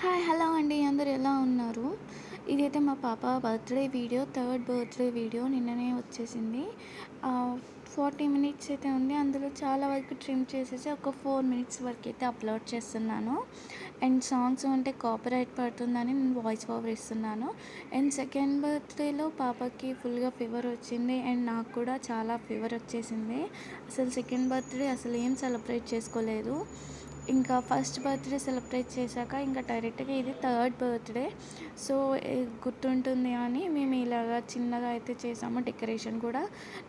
Hi! Hello అండి. అందరూ ఎలా ఉన్నారు? ఇదైతే మా పాప birthday video, third birthday video నిన్ననే వచ్చేసింది. 40 మినిట్స్ అయితే ఉంది. అందులో చాలా వరకు ట్రిమ్ చేసేసి ఒక 4 మినిట్స్ వరకైతే అప్‌లోడ్ చేస్తున్నాను. అండ్ సాంగ్స్ అంటే కాపీరైట్ పడుతుందని నేను వాయిస్ ఓవర్ ఇస్తున్నాను. అండ్ సెకండ్ బర్త్‌డేలో పాపకి ఫుల్‌గా ఫీవర్ వచ్చింది. అండ్ నాకు కూడా చాలా ఫీవర్ వచ్చేసింది. అసలు సెకండ్ బర్త్‌డే అసలు ఏం సెలబ్రేట్ చేసుకోలేదు. ఇంకా ఫస్ట్ బర్త్‌డే సెలబ్రేట్ చేశాక ఇంకా డైరెక్ట్‌గా ఇది థర్డ్ బర్త్‌డే. సో, గుర్తుంటుంది అని మేము ఇలాగా చిన్నగా అయితే చేసాము. డెకరేషన్ కూడా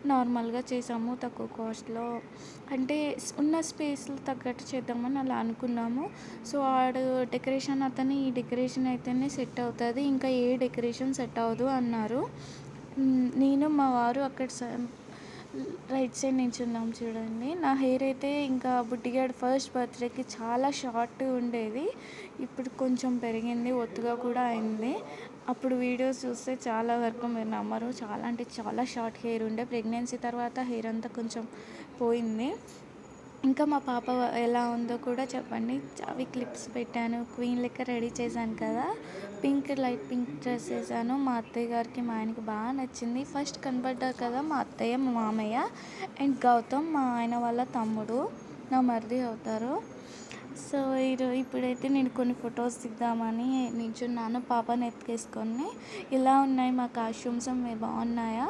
నార్మల్‌గా చేసాము తక్కువ కాస్ట్‌లో. అంటే ఉన్న స్పేస్‌లో తగ్గట్టు చేద్దామని అలా అనుకున్నాము. సో, డెకరేషన్ అతను ఈ డెకరేషన్ అయితేనే సెట్ అవుతది. ఇంకా ఏ డెకరేషన్ సెట్ అవ్వదు అన్నారు. నేను మా వారు అక్కడ రైట్ సైడ్ నించున్నాం చూడండి. నా హెయిర్ అయితే ఇంకా బుడ్డిగాడు ఫస్ట్ బర్త్‌డేకి చాలా షార్ట్ ఉండేది. ఇప్పుడు కొంచెం పెరిగింది, ఒత్తుగా కూడా అయింది. అప్పుడు వీడియోస్ చూస్తే చాలా వరకు మీరు నమ్మరు. చాలా అంటే చాలా షార్ట్ హెయిర్ ఉండే. ప్రెగ్నెన్సీ తర్వాత హెయిర్ అంతా కొంచెం పోయింది. ఇంకా మా పాప ఎలా ఉందో కూడా చెప్పండి. అవి క్లిప్స్ పెట్టాను. క్వీన్ లెక్క రెడీ చేశాను కదా! లైట్ పింక్ డ్రెస్ ఏసాను. మా అత్తయ్య గారికి, మా ఆయనకి బాగా నచ్చింది. ఫస్ట్ కనపడ్డారు కదా మా అత్తయ్య, మా మామయ్య అండ్ గౌతమ్ మా ఆయన వాళ్ళ తమ్ముడు. నా మరిది అవుతారు. సో, ఇప్పుడైతే నేను కొన్ని ఫొటోస్ దిద్దామని నించున్నాను పాపని ఎత్తుకేసుకొని. ఇలా ఉన్నాయి మా కాస్ట్యూమ్స్ బాగున్నాయా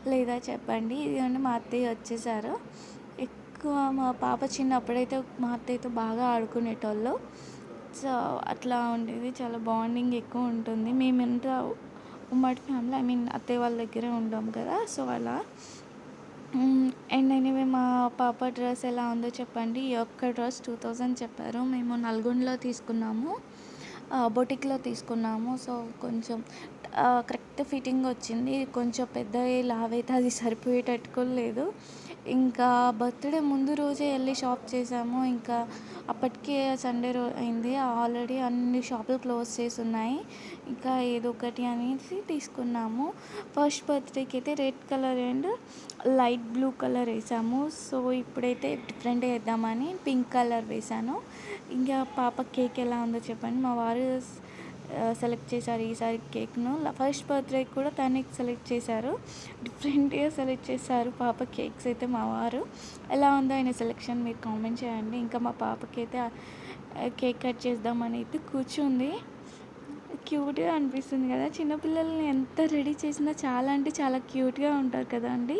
లేదా చెప్పండి. ఇదిగోండి మా అత్తయ్య వచ్చేసారు. ఎక్కువ మా పాప చిన్నప్పుడైతే మా అత్తయ్యతో బాగా ఆడుకునేటోళ్ళు. సో, అట్లా ఉండేది. చాలా బాండింగ్ ఎక్కువ ఉంటుంది. మేమంతా ఉమ్మడి ఫ్యామిలీ, అత్తయ్య వాళ్ళ దగ్గరే ఉంటాం కదా! సో, అలా. అండ్ ఎనీవే మా పాప డ్రెస్ ఎలా ఉందో చెప్పండి. ఈ ఒక్క డ్రెస్ 2000 చెప్పారు. మేము నల్గొండలో తీసుకున్నాము. బొటిక్‌లో తీసుకున్నాము. సో, కొంచెం కరెక్ట్ ఫిట్టింగ్ వచ్చింది. కొంచెం పెద్దగా లావైతే అది సరిపోయేటట్టు కూడా లేదు. ఇంకా బర్త్‌డే ముందు రోజే ఎళ్లి షాప్ చేసాము. ఇంకా అప్పటికే సండే అయింది. ఆల్రెడీ అన్ని షాపులు క్లోజ్ చేసున్నాయి. ఇంకా ఏదో ఒకటి అనేసి తీసుకున్నాము. ఫస్ట్ బర్త్‌డేకి అయితే red colour and light blue colour ఏసాము. సో, ఇప్పుడైతే డిఫరెంట్‌గా ఏద్దామని పింక్ కలర్ వేశాను. ఇంకా పాప కేక్ ఎలా ఉందో చెప్పండి. మా వారు సెలెక్ట్ చేశారు ఈసారి కేక్‌ను. ఫస్ట్ బర్త్‌డేకి కూడా తనే సెలెక్ట్ చేశారు. డిఫరెంట్‌గా సెలెక్ట్ చేశారు పాప కేక్స్ అయితే మా వారు. ఎలా ఉందో ఆయన సెలెక్షన్ మీరు కామెంట్ చేయండి. ఇంకా మా పాపకైతే కేక్ కట్ చేద్దామని అయితే కూర్చుంది. క్యూట్‌గా అనిపిస్తుంది కదా! చిన్నపిల్లల్ని ఎంత రెడీ చేసినా చాలా అంటే చాలా క్యూట్‌గా ఉంటారు కదండీ!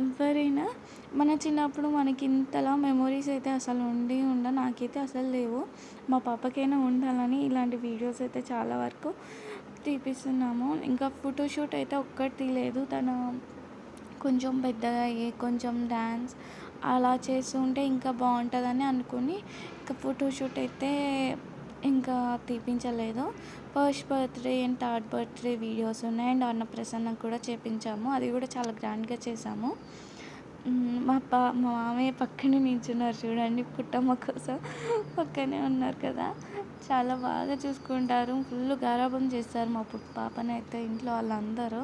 ఎవరైనా మన చిన్నప్పుడు మనకి ఇంతలా మెమోరీస్ అయితే అసలు నాకైతే అసలు లేవు. మా పాపకైనా ఉండాలని ఇలాంటి వీడియోస్ అయితే చాలా వరకు తీపిస్తున్నాము. ఇంకా ఫోటోషూట్ అయితే ఒక్కటి తీయలేదు. తను కొంచెం పెద్దగా అయ్యి కొంచెం డ్యాన్స్ అలా చేస్తుంటే ఇంకా బాగుంటుందని అనుకుని ఇంకా ఫోటోషూట్ అయితే ఇంకా తీపించలేదు. First birthday and third birthday videos ఉన్నాయి. అండ్ అన్నప్రసన్న కూడా చేపించాము. అది కూడా చాలా గ్రాండ్‌గా చేసాము. మా మామయ్య పక్కనే నించున్నారు చూడండి. పుట్టమ్మ కోసం పక్కనే ఉన్నారు కదా! చాలా బాగా చూసుకుంటారు. ఫుల్ గారాబం చేస్తారు మా పాపనైతే ఇంట్లో వాళ్ళందరూ.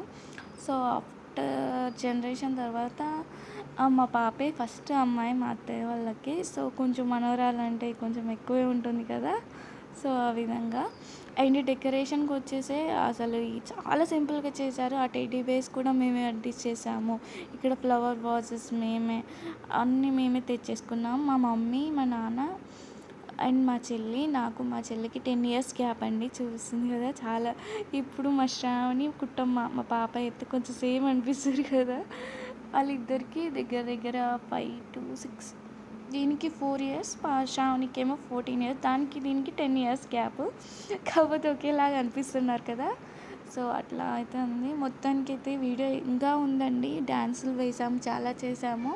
సో, ఆఫ్టర్ జనరేషన్ తర్వాత మా పాపే ఫస్ట్ అమ్మాయి మా అత్తయ్య వాళ్ళకి. సో, కొంచెం మనవరాలంటే కొంచెం ఎక్కువే ఉంటుంది కదా! సో, ఆ విధంగా. అండ్ డెకరేషన్‌కొచ్చేసి అసలు చాలా సింపుల్‌గా చేశారు. ఆ టెడ్డీ బేర్స్ కూడా మేమే అడ్జస్ట్ చేసాము. ఇక్కడ ఫ్లవర్ వాజెస్ మేమే, అన్నీ మేమే తెచ్చేసుకున్నాం. మా మమ్మీ, మా నాన్న అండ్ మా చెల్లికి 10 ఇయర్స్ గ్యాప్ అండి. చూస్తుంది కదా! చాలా ఇప్పుడు మా శ్రావణి, కుట్టమ్మ మా పాప అయితే కొంచెం సేమ్ అనిపిస్తారు కదా! వాళ్ళిద్దరికీ దగ్గర దగ్గర 5-6, దీనికి 4 ఇయర్స్, శ్రావణికేమో 14 ఇయర్స్, దీనికి 10 ఇయర్స్ గ్యాప్. కాకపోతే ఒకేలాగా అనిపిస్తున్నారు కదా! సో, అట్లా అయితే ఉంది. మొత్తానికైతే వీడియో ఇంకా ఉందండి. డ్యాన్సులు వేసాము, చాలా చేసాము.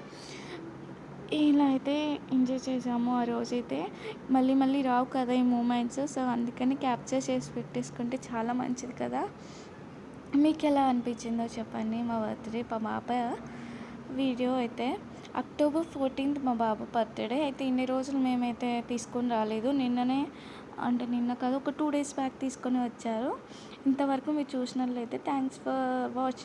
ఇలా అయితే ఎంజాయ్ చేసాము ఆ రోజైతే. మళ్ళీ మళ్ళీ రావు కదా ఈ మూమెంట్స్. సో, అందుకని క్యాప్చర్ చేసి పెట్టేసుకుంటే చాలా మంచిది కదా! మీకెలా అనిపించిందో చెప్పండి మా పాప వీడియో అయితే. అక్టోబర్ 14th మా బాబు బర్త్‌డే. అయితే ఇన్ని రోజులు మేమైతే తీసుకొని రాలేదు. నిన్న కాదు, ఒక 2 డేస్ బ్యాక్ తీసుకొని వచ్చారు. ఇంతవరకు మీరు చూసినట్లయితే థ్యాంక్స్ ఫర్ వాచింగ్.